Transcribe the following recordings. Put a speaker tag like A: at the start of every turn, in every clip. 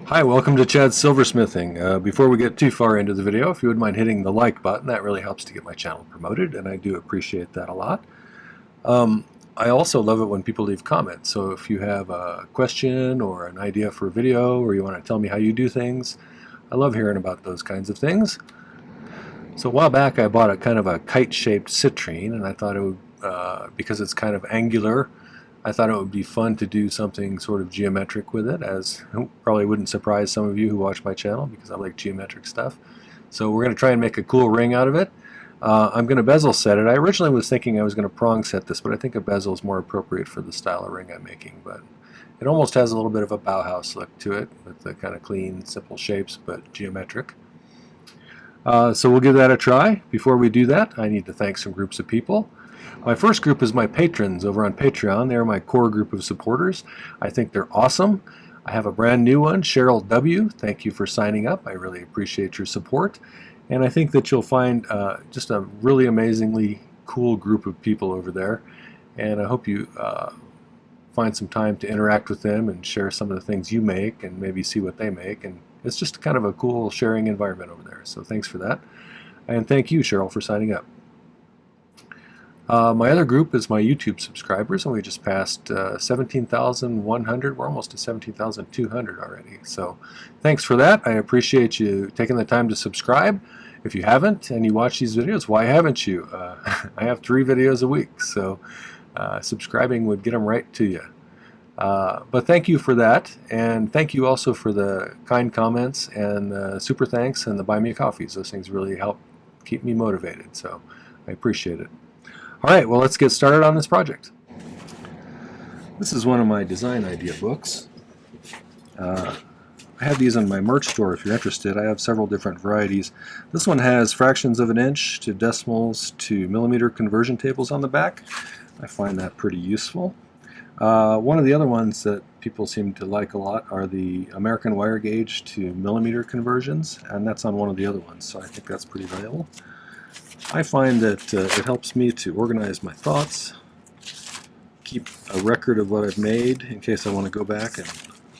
A: Hi, welcome to Chad's Silversmithing. Before we get too far into the video, if you wouldn't mind hitting the like button, that really helps to get my channel promoted, and I do appreciate that a lot. I also love it when people leave comments, so if you have a question or an idea for a video, or you want to tell me how you do things, I love hearing about those kinds of things. So a while back I bought a kind of a kite-shaped citrine, and I thought it would, because it's kind of angular, I thought it would be fun to do something sort of geometric with it, as probably wouldn't surprise some of you who watch my channel because I like geometric stuff. So we're going to try and make a cool ring out of it. I'm going to bezel set it. I originally was thinking I was going to prong set this, but I think a bezel is more appropriate for the style of ring I'm making. But it almost has a little bit of a bauhaus look to it, with the kind of clean, simple shapes, but geometric. So we'll give that a try. Before we do that, I need to thank some groups of people. My first group is my patrons over on Patreon. They're my core group of supporters. I think they're awesome. I have a brand new one, Cheryl W. Thank you for signing up. I really appreciate your support. And I think that you'll find just a really amazingly cool group of people over there. And I hope you find some time to interact with them and share some of the things you make and maybe see what they make. And it's just kind of a cool sharing environment over there. So thanks for that. And thank you, Cheryl, for signing up. My other group is my YouTube subscribers, and we just passed 17,100. We're almost to 17,200 already. So thanks for that. I appreciate you taking the time to subscribe. If you haven't and you watch these videos, why haven't you? I have 3 videos a week, so subscribing would get them right to you. But thank you for that, and thank you also for the kind comments and super thanks and the buy me coffees. Those things really help keep me motivated, so I appreciate it. All right, well, let's get started on this project. This is one of my design idea books. I have these in my merch store if you're interested. I have several different varieties. This one has fractions of an inch to decimals to millimeter conversion tables on the back. I find that pretty useful. One of the other ones that people seem to like a lot are the American wire gauge to millimeter conversions, and that's on one of the other ones, so I think that's pretty valuable. I find that it helps me to organize my thoughts, keep a record of what I've made in case I want to go back and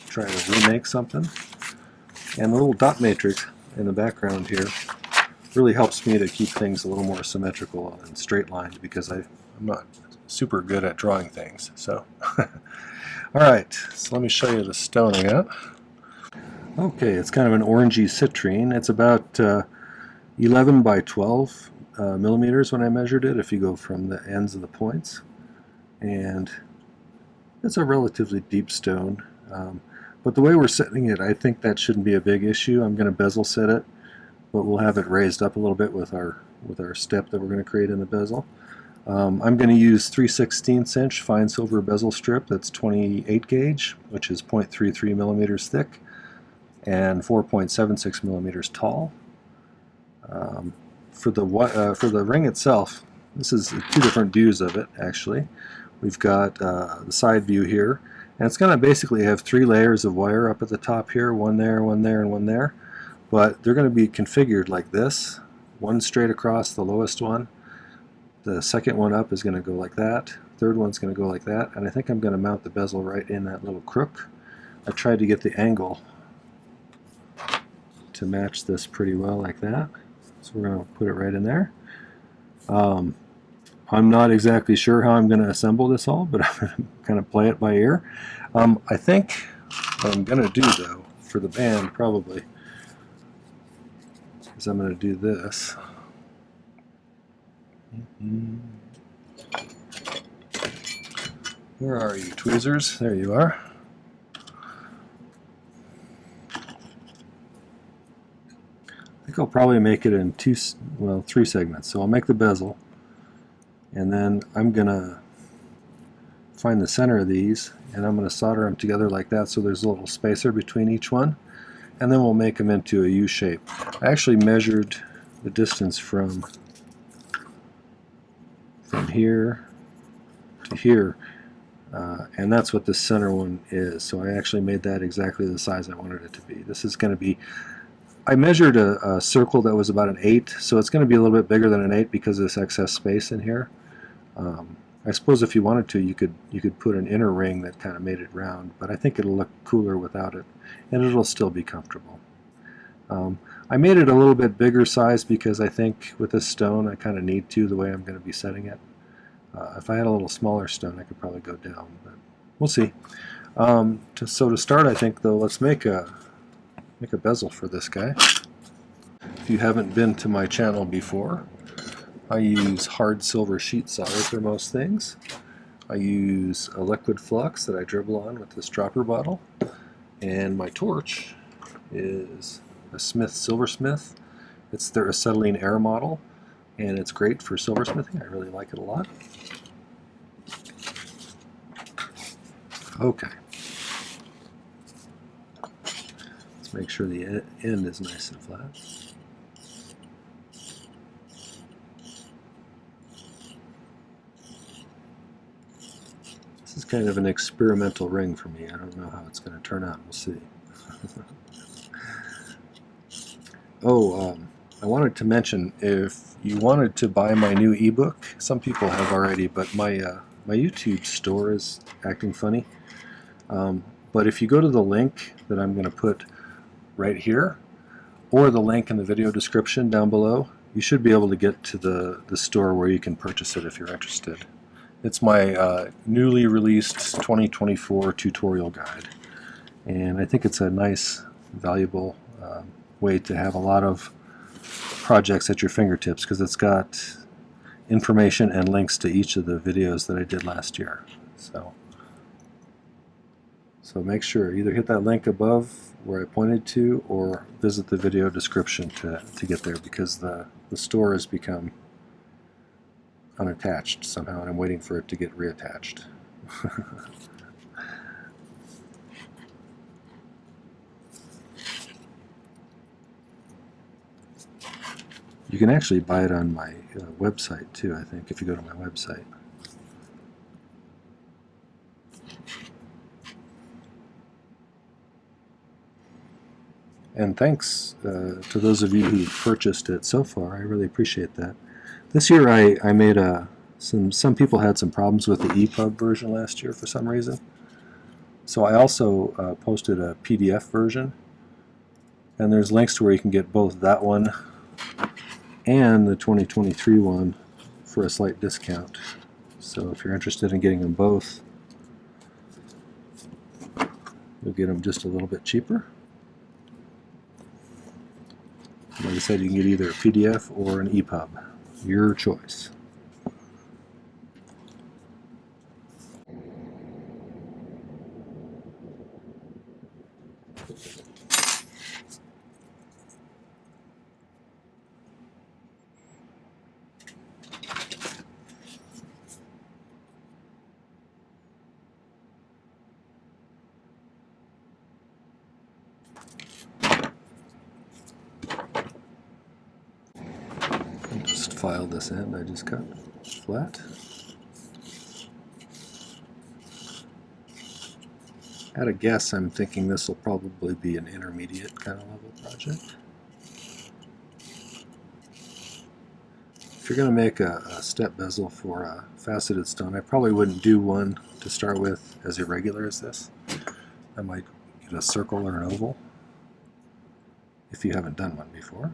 A: try to remake something. And the little dot matrix in the background here really helps me to keep things a little more symmetrical and straight lined because I'm not super good at drawing things. So, alright, so let me show you the stone I got. Okay, it's kind of an orangey citrine. It's about 11 by 12 millimeters when I measured it, if you go from the ends of the points. And it's a relatively deep stone. But the way we're setting it, I think that shouldn't be a big issue. I'm going to bezel set it, but we'll have it raised up a little bit with our step that we're going to create in the bezel. I'm going to use 3/16 inch fine silver bezel strip that's 28 gauge, which is 0.33 millimeters thick and 4.76 millimeters tall. For the ring itself, this is 2 different views of it actually. We've got the side view here, and it's going to basically have 3 layers of wire up at the top here, one there, one there, and one there. But they're going to be configured like this: one straight across the lowest one, the second one up is going to go like that, third one's going to go like that, and I think I'm going to mount the bezel right in that little crook. I tried to get the angle to match this pretty well like that. So we're going to put it right in there. I'm not exactly sure how I'm going to assemble this all, but I'm going to kind of play it by ear. I think what I'm going to do, though, for the band probably, is I'm going to do this. Where are you, tweezers? There you are. I think I'll probably make it in 3 segments. So I'll make the bezel, and then I'm gonna find the center of these, and I'm gonna solder them together like that so there's a little spacer between each one, and then we'll make them into a U shape. I actually measured the distance from here to here, and that's what the center one is. So I actually made that exactly the size I wanted it to be. This is going to be, I measured a circle that was about an 8, so it's going to be a little bit bigger than an 8 because of this excess space in here. I suppose if you wanted to, you could put an inner ring that kind of made it round, but I think it'll look cooler without it, and it'll still be comfortable. I made it a little bit bigger size because I think with this stone I kind of need to, the way I'm going to be setting it. If I had a little smaller stone, I could probably go down, but we'll see. So to start, I think though, let's make a bezel for this guy. If you haven't been to my channel before, I use hard silver sheet solder for most things. I use a liquid flux that I dribble on with this dropper bottle, and my torch is a Smith Silversmith. It's their acetylene air model, and it's great for silversmithing. I really like it a lot. Okay. Let's make sure the end is nice and flat. This is kind of an experimental ring for me. I don't know how it's going to turn out. We'll see. I wanted to mention, if you wanted to buy my new ebook, some people have already, but my YouTube store is acting funny. But if you go to the link that I'm going to put right here, or the link in the video description down below, you should be able to get to the store where you can purchase it if you're interested. It's my newly released 2024 tutorial guide, and I think it's a nice, valuable way to have a lot of projects at your fingertips, because it's got information and links to each of the videos that I did last year. So make sure either hit that link above where I pointed to, or visit the video description to get there, because the store has become unattached somehow, and I'm waiting for it to get reattached. You can actually buy it on my website too, I think, if you go to my website. And thanks to those of you who've purchased it so far. I really appreciate that. This year I made some people had some problems with the EPUB version last year for some reason. So I also posted a PDF version, and there's links to where you can get both that one and the 2023 one for a slight discount. So if you're interested in getting them both, you'll get them just a little bit cheaper. Like I said, you can get either a PDF or an EPUB. Your choice. Just file this end I just cut flat. At a guess, I'm thinking this will probably be an intermediate kind of level project. If you're going to make a step bezel for a faceted stone, I probably wouldn't do one to start with as irregular as this. I might get a circle or an oval if you haven't done one before.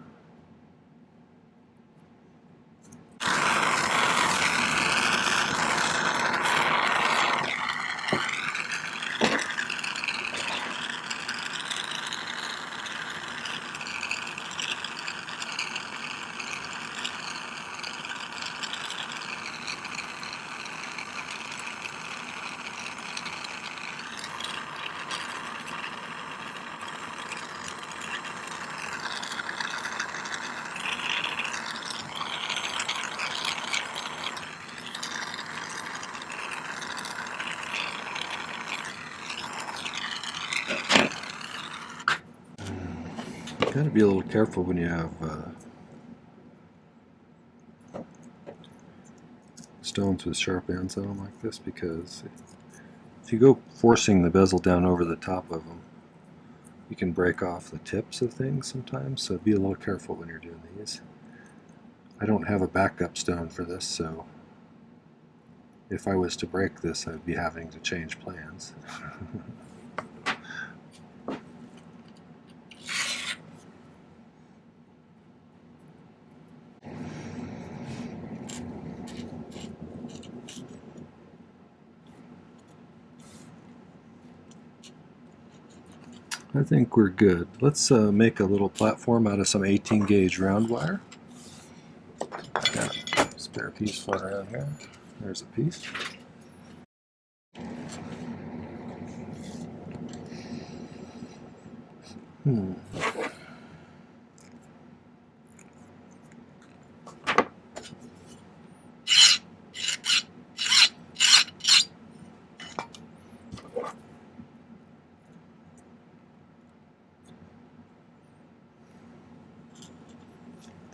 A: Got to be a little careful when you have stones with sharp ends on them like this, because if you go forcing the bezel down over the top of them, you can break off the tips of things sometimes, so be a little careful when you're doing these. I don't have a backup stone for this, so if I was to break this, I'd be having to change plans. I think we're good. Let's make a little platform out of some 18 gauge round wire. Got a spare piece floating around here. There's a piece. I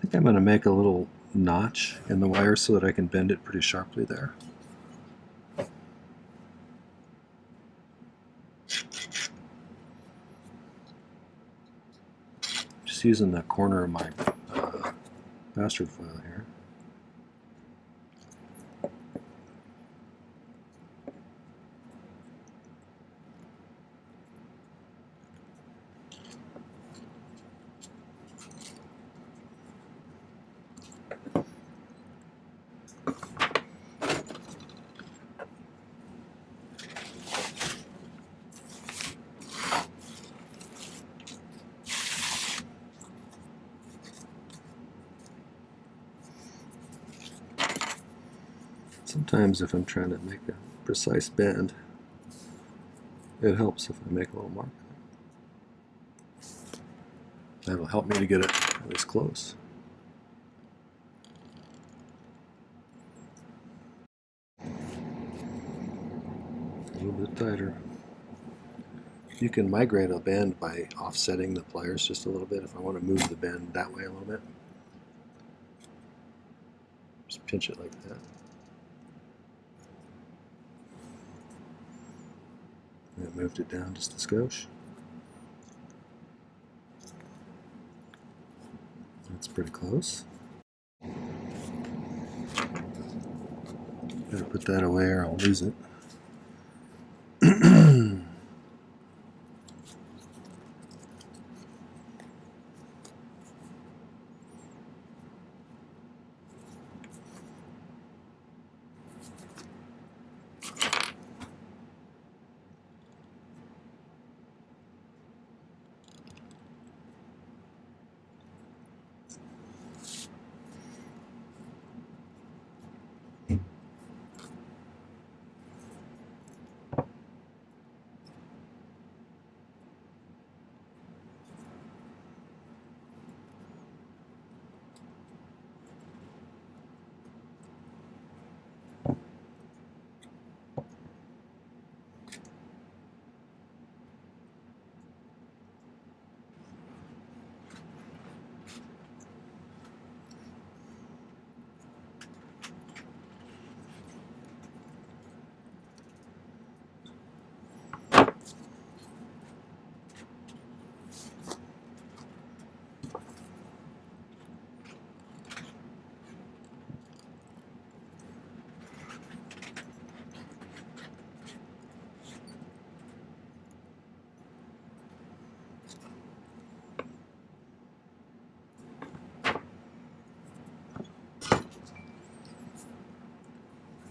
A: think I'm going to make a little notch in the wire so that I can bend it pretty sharply there. Just using the corner of my bastard foil here. Sometimes if I'm trying to make a precise bend, it helps if I make a little mark. That'll help me to get it at least close. A little bit tighter. You can migrate a bend by offsetting the pliers just a little bit if I want to move the bend that way a little bit. Just pinch it like that. And I moved it down just a skosh. That's pretty close. Better put that away or I'll lose it.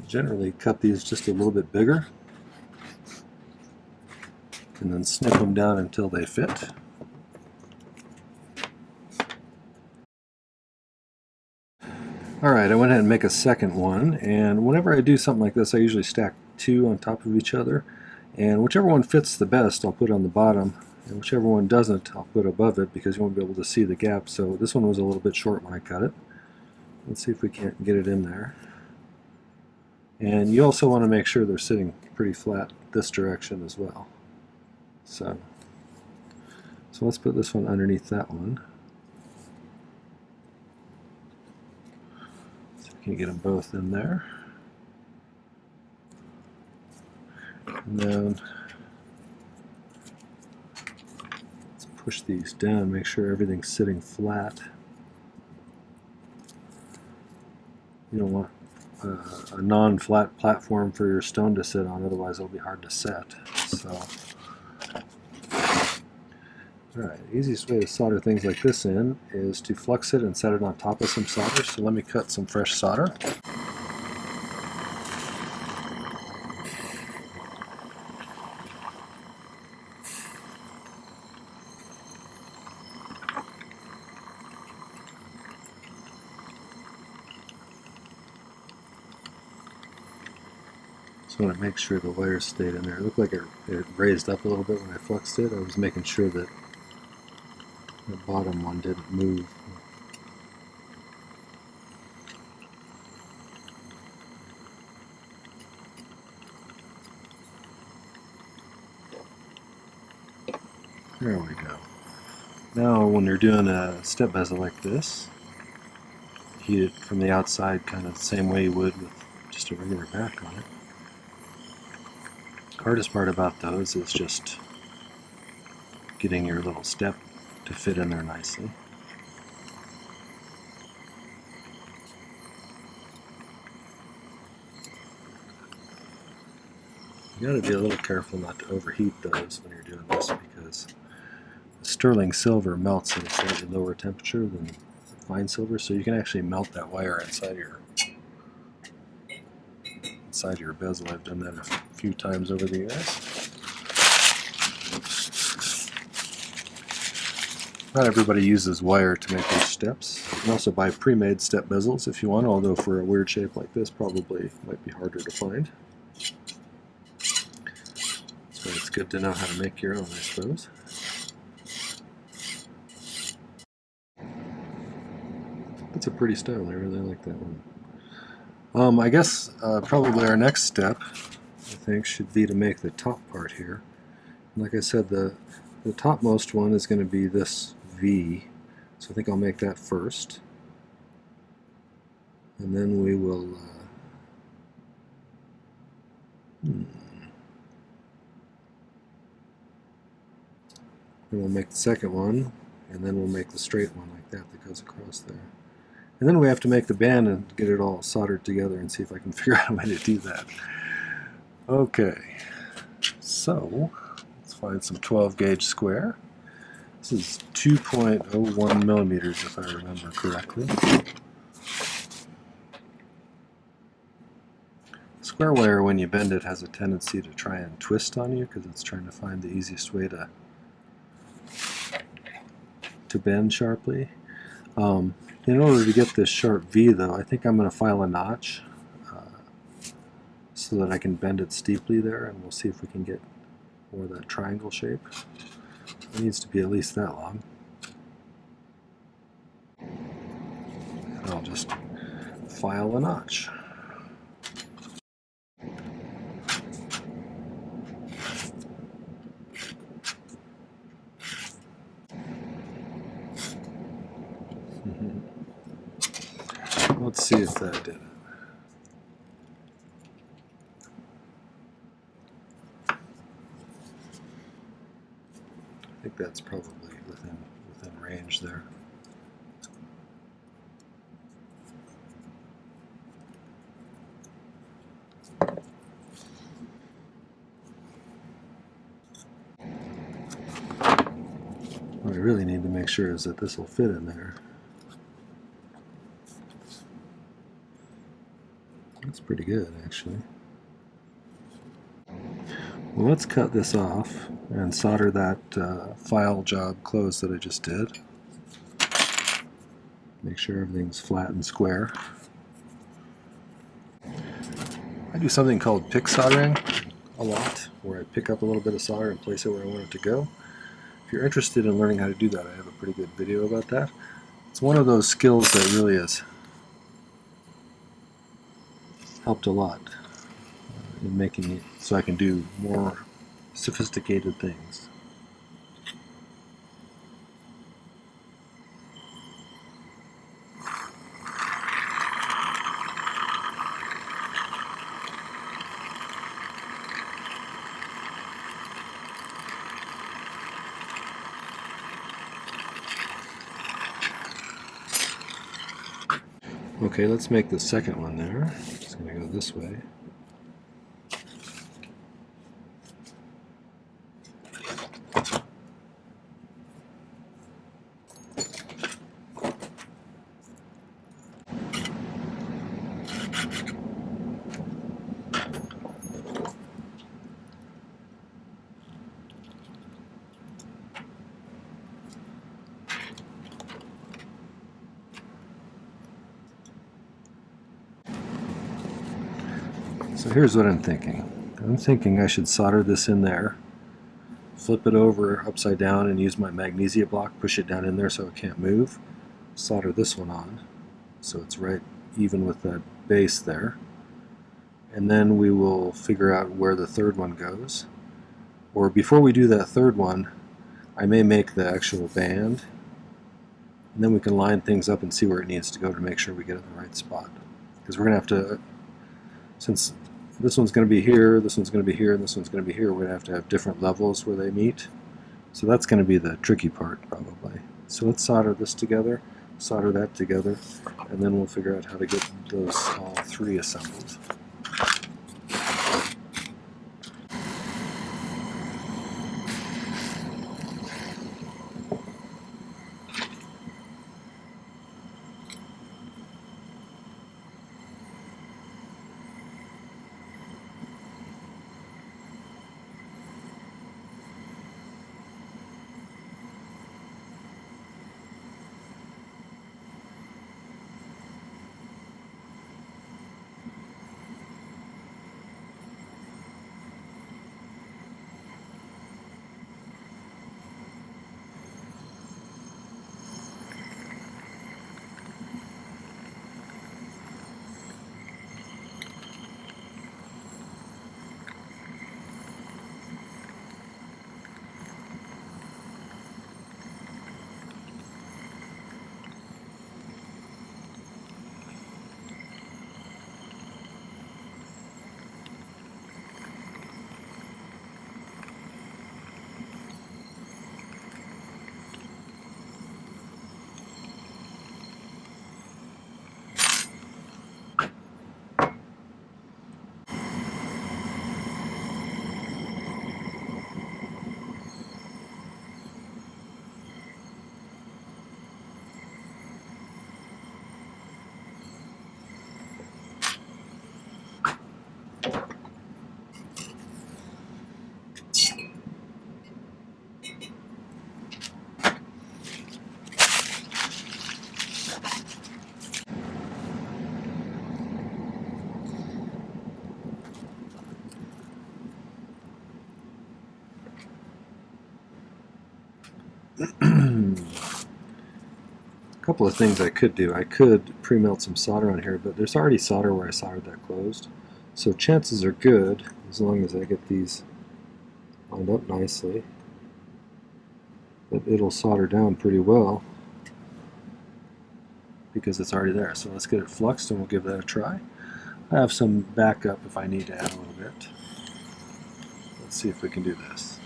A: Generally cut these just a little bit bigger and then snip them down until they fit. Alright, I went ahead and make a second one, and whenever I do something like this I usually stack two on top of each other, and whichever one fits the best I'll put on the bottom, and whichever one doesn't I'll put above it because you won't be able to see the gap. So this one was a little bit short when I cut it. Let's see if we can't get it in there. And you also want to make sure they're sitting pretty flat this direction as well. So let's put this one underneath that one. So we can get them both in there. And then let's push these down, make sure everything's sitting flat. You don't want a non-flat platform for your stone to sit on, otherwise it'll be hard to set. So, alright, easiest way to solder things like this in is to flux it and set it on top of some solder. So let me cut some fresh solder. So I want to make sure the wires stayed in there. It looked like it raised up a little bit when I fluxed it. I was making sure that the bottom one didn't move. There we go. Now when you're doing a step bezel like this, heat it from the outside kind of the same way you would with just a regular back on it. The hardest part about those is just getting your little step to fit in there nicely. You got to be a little careful not to overheat those when you're doing this, because sterling silver melts at a slightly lower temperature than fine silver, so you can actually melt that wire inside your bezel. I've done that a few times over the years. Not everybody uses wire to make these steps. You can also buy pre-made step bezels if you want, although for a weird shape like this probably might be harder to find. So it's good to know how to make your own, I suppose. That's a pretty style. I really like that one. I guess probably our next step, I think, should be to make the top part here. And like I said, the topmost one is going to be this V, so I think I'll make that first. And then we will then we'll make the second one, and then we'll make the straight one like that goes across there. And then we have to make the band and get it all soldered together and see if I can figure out a way to do that. Okay, so let's find some 12 gauge square. This is 2.01 millimeters if I remember correctly. Square wire, when you bend it, has a tendency to try and twist on you because it's trying to find the easiest way to bend sharply. In order to get this sharp V, though, I think I'm going to file a notch so that I can bend it steeply there, and we'll see if we can get more of that triangle shape. It needs to be at least that long. And I'll just file a notch. Let's see if that did it. I think that's probably within range there. What I really need to make sure is that this will fit in there. That's pretty good, actually. Well, let's cut this off and solder that file job closed that I just did. Make sure everything's flat and square. I do something called pick soldering a lot, where I pick up a little bit of solder and place it where I want it to go. If you're interested in learning how to do that, I have a pretty good video about that. It's one of those skills that really has helped a lot in making it so I can do more sophisticated things. Okay, let's make the second one there. It's going to go this way. So here's what I'm thinking. I'm thinking I should solder this in there, flip it over upside down and use my magnesia block, push it down in there so it can't move, solder this one on so it's right even with that base there, and then we will figure out where the third one goes. Or before we do that third one, I may make the actual band, and then we can line things up and see where it needs to go to make sure we get it in the right spot. Because we're going to have to, since this one's going to be here, this one's going to be here, and this one's going to be here, we're going to have different levels where they meet. So that's going to be the tricky part probably. So let's solder this together, solder that together, and then we'll figure out how to get those all three assembled. A couple of things I could do. I could pre-melt some solder on here, but there's already solder where I soldered that closed. So chances are good, as long as I get these lined up nicely, that it'll solder down pretty well because it's already there. So let's get it fluxed and we'll give that a try. I have some backup if I need to add a little bit. Let's see if we can do this.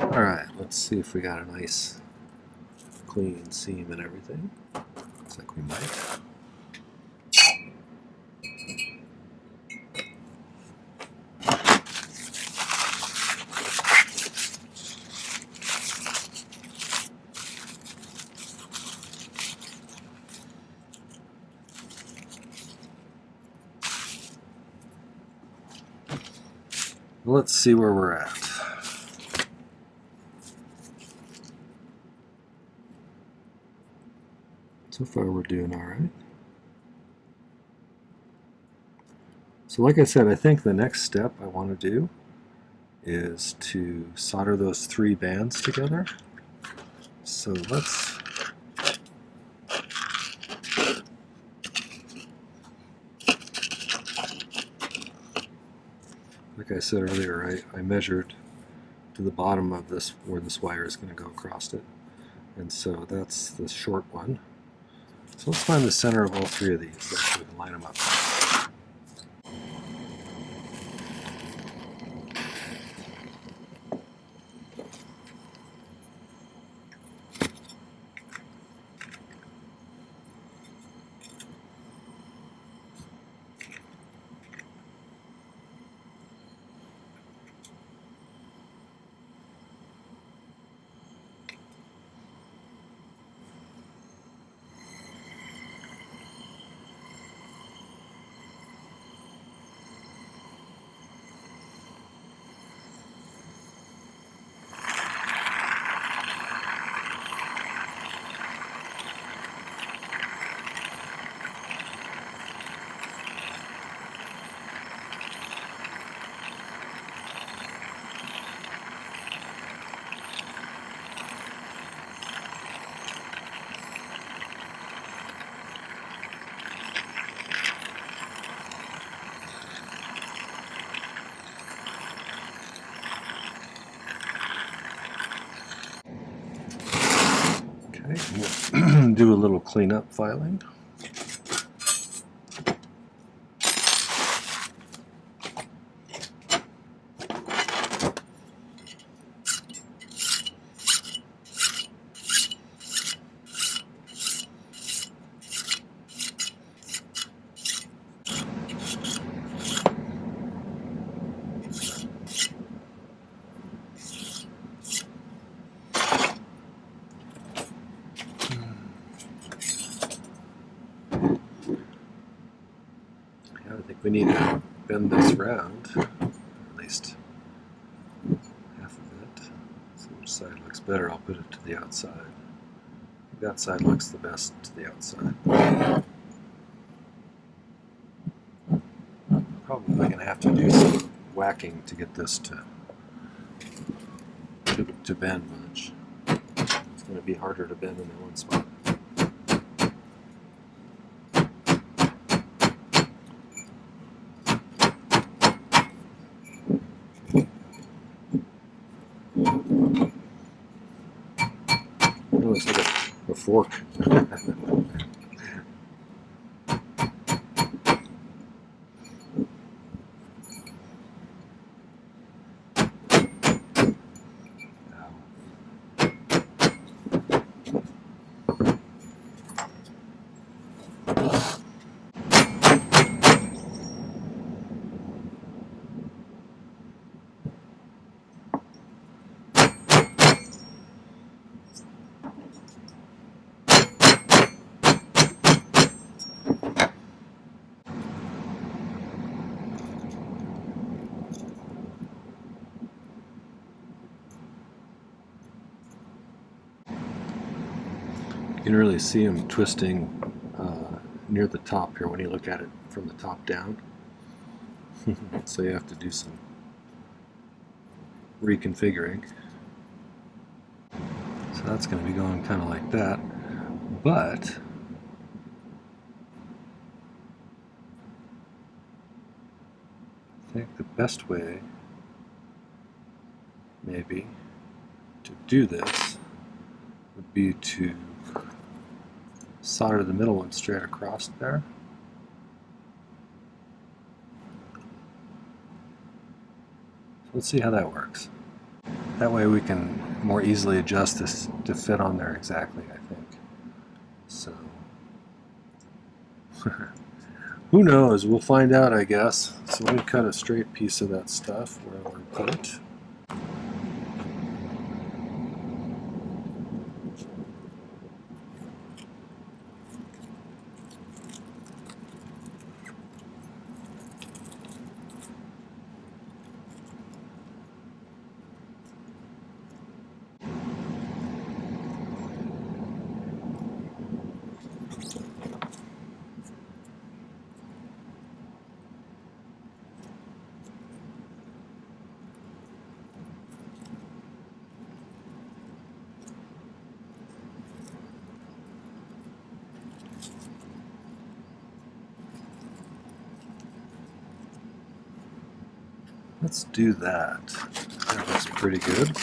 A: Alright, let's see if we got a nice clean seam and everything. Looks like we might. let's see where we're at. So far we're doing all right. So like I said, I think the next step I want to do is to solder those 3 bands together. So let's like I said earlier, I measured to the bottom of this where this wire is going to go across it. And so that's the short one. So let's find the center of all 3 of these so we can line them up. We'll do a little cleanup filing. I think we need to bend this round, at least half of it. See which side looks better. I'll put it to the outside. That side looks the best to the outside. Probably going to have to do some whacking to get this to bend much. It's going to be harder to bend in that one spot. It looks like a fork. You can really see them twisting near the top here when you look at it from the top down. So you have to do some reconfiguring. So that's going to be going kind of like that. But I think the best way maybe to do this would be to solder the middle one straight across there. So let's see how that works. That way we can more easily adjust this to fit on there exactly, I think. So, who knows? We'll find out, I guess. So let me cut a straight piece of that stuff where I want to put it. Let's do that. That looks pretty good.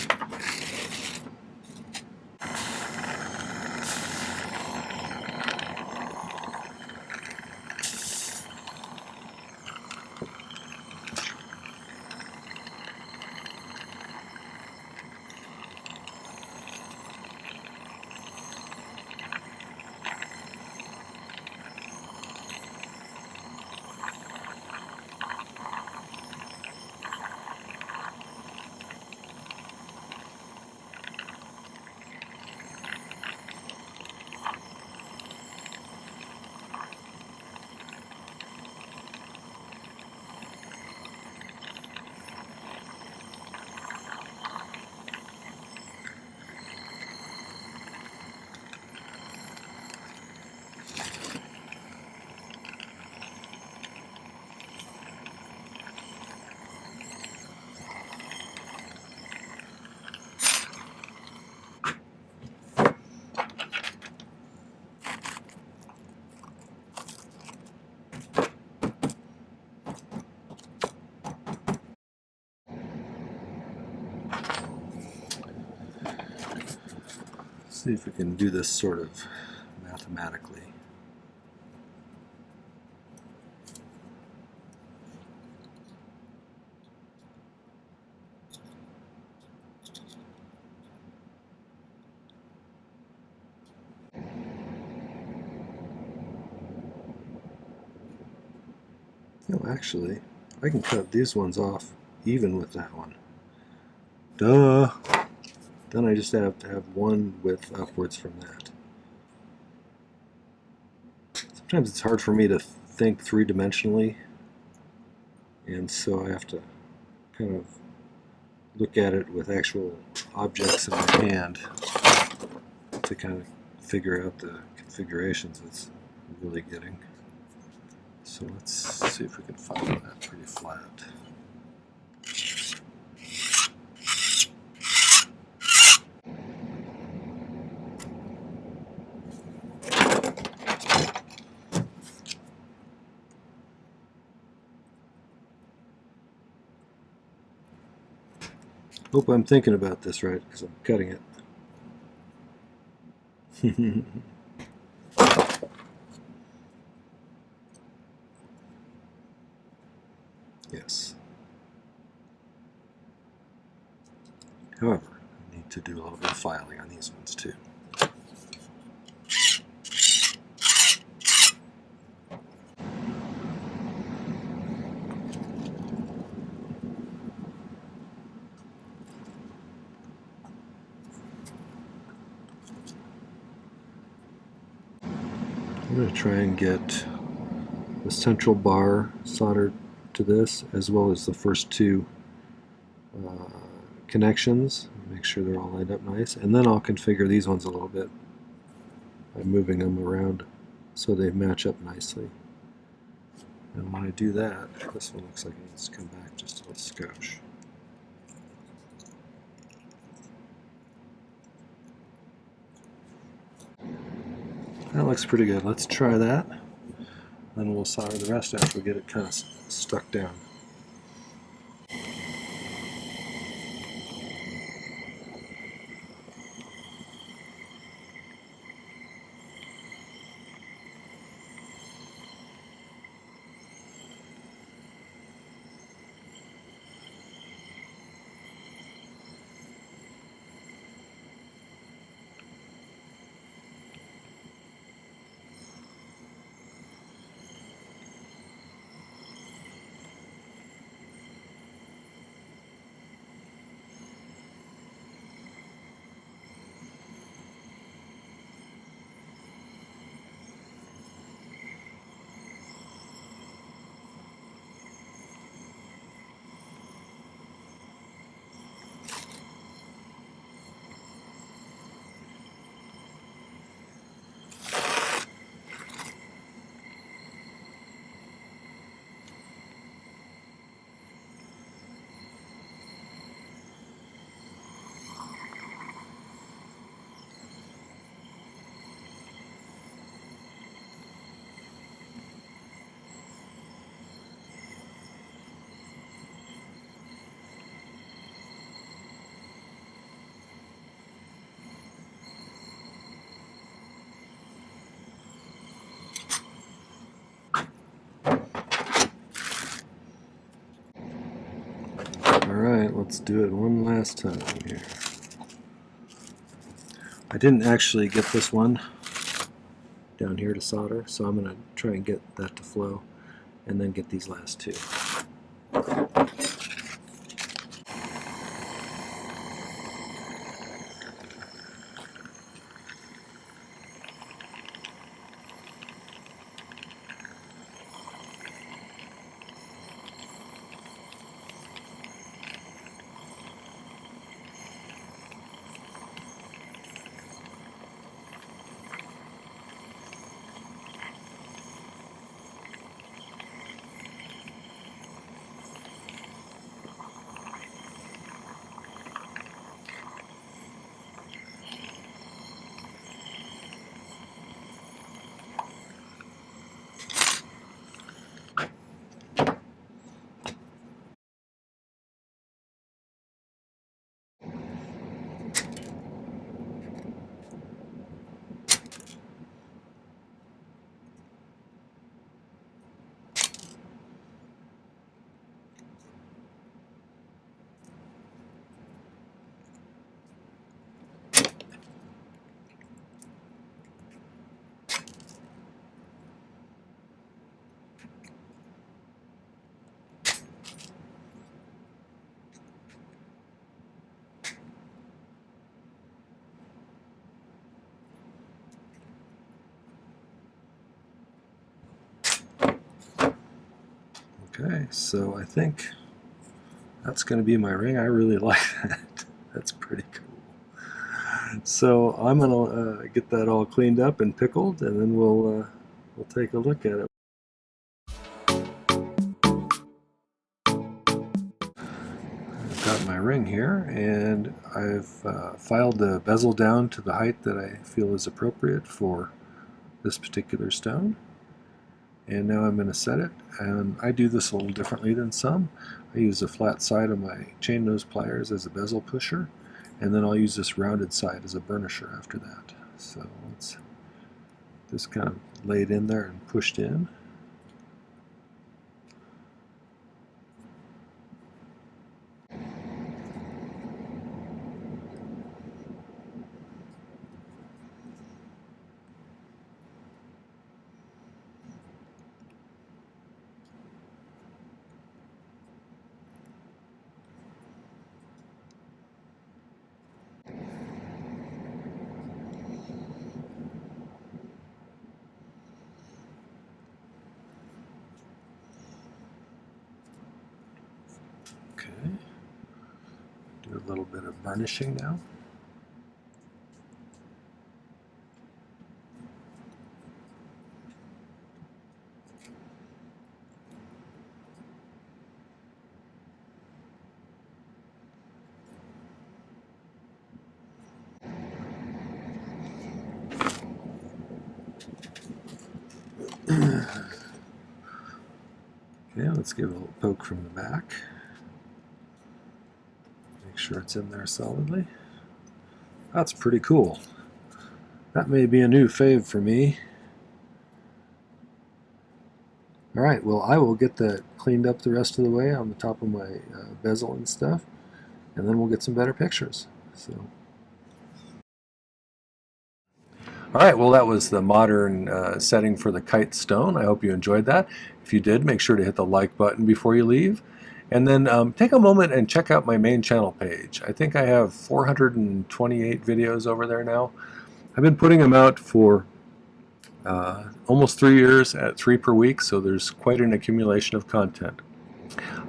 A: See if we can do this sort of mathematically. No, actually, I can cut these ones off even with that one. Duh! Then I just have to have one width upwards from that. Sometimes it's hard for me to think three-dimensionally, and so I have to kind of look at it with actual objects in my hand to kind of figure out the configurations it's really getting. So let's see if we can follow that pretty flat. Hope I'm thinking about this right, because I'm cutting it. Yes. However, I need to do a little bit of filing on these ones too. I'm going to try and get the central bar soldered to this, as well as the first two connections. Make sure they're all lined up nice, and then I'll configure these ones a little bit by moving them around so they match up nicely. And when I do that, this one looks like it needs to come back just a little skosh. That looks pretty good. Let's try that. Then we'll solder the rest after we get it kind of stuck down. let's do it one last time here. I didn't actually get this one down here to solder, so I'm going to try and get that to flow and then get these last two. Okay, so I think that's going to be my ring. I really like that. That's pretty cool. So I'm going to get that all cleaned up and pickled, and then we'll take a look at it. I've got my ring here, and I've filed the bezel down to the height that I feel is appropriate for this particular stone. And now I'm going to set it, and I do this a little differently than some. I use the flat side of my chain nose pliers as a bezel pusher, and then I'll use this rounded side as a burnisher after that. So it's just kind of laid in there and pushed in. Okay, do a little bit of burnishing now. Okay, let's give it a little poke from the back. Make sure it's in there solidly. That's pretty cool. That may be a new fave for me. Alright, well, I will get that cleaned up the rest of the way on the top of my bezel and stuff, and then we'll get some better pictures. So. Alright, well, that was the modern setting for the kite stone. I hope you enjoyed that. If you did, make sure to hit the like button before you leave. And then take a moment and check out my main channel page. I think I have 428 videos over there now. I've been putting them out for almost 3 years at 3 per week, so there's quite an accumulation of content.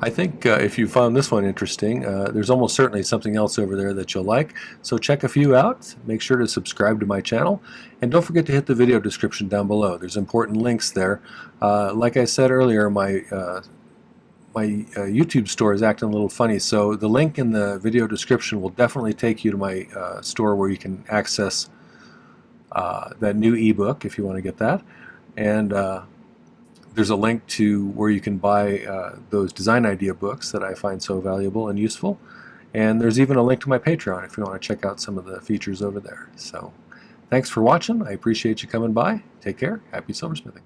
A: I think if you found this one interesting, there's almost certainly something else over there that you'll like. So check a few out. Make sure to subscribe to my channel. And don't forget to hit the video description down below. There's important links there. Like I said earlier, my YouTube store is acting a little funny, so the link in the video description will definitely take you to my store where you can access that new ebook if you want to get that. And there's a link to where you can buy those design idea books that I find so valuable and useful. And there's even a link to my Patreon if you want to check out some of the features over there. So thanks for watching. I appreciate you coming by. Take care. Happy silversmithing.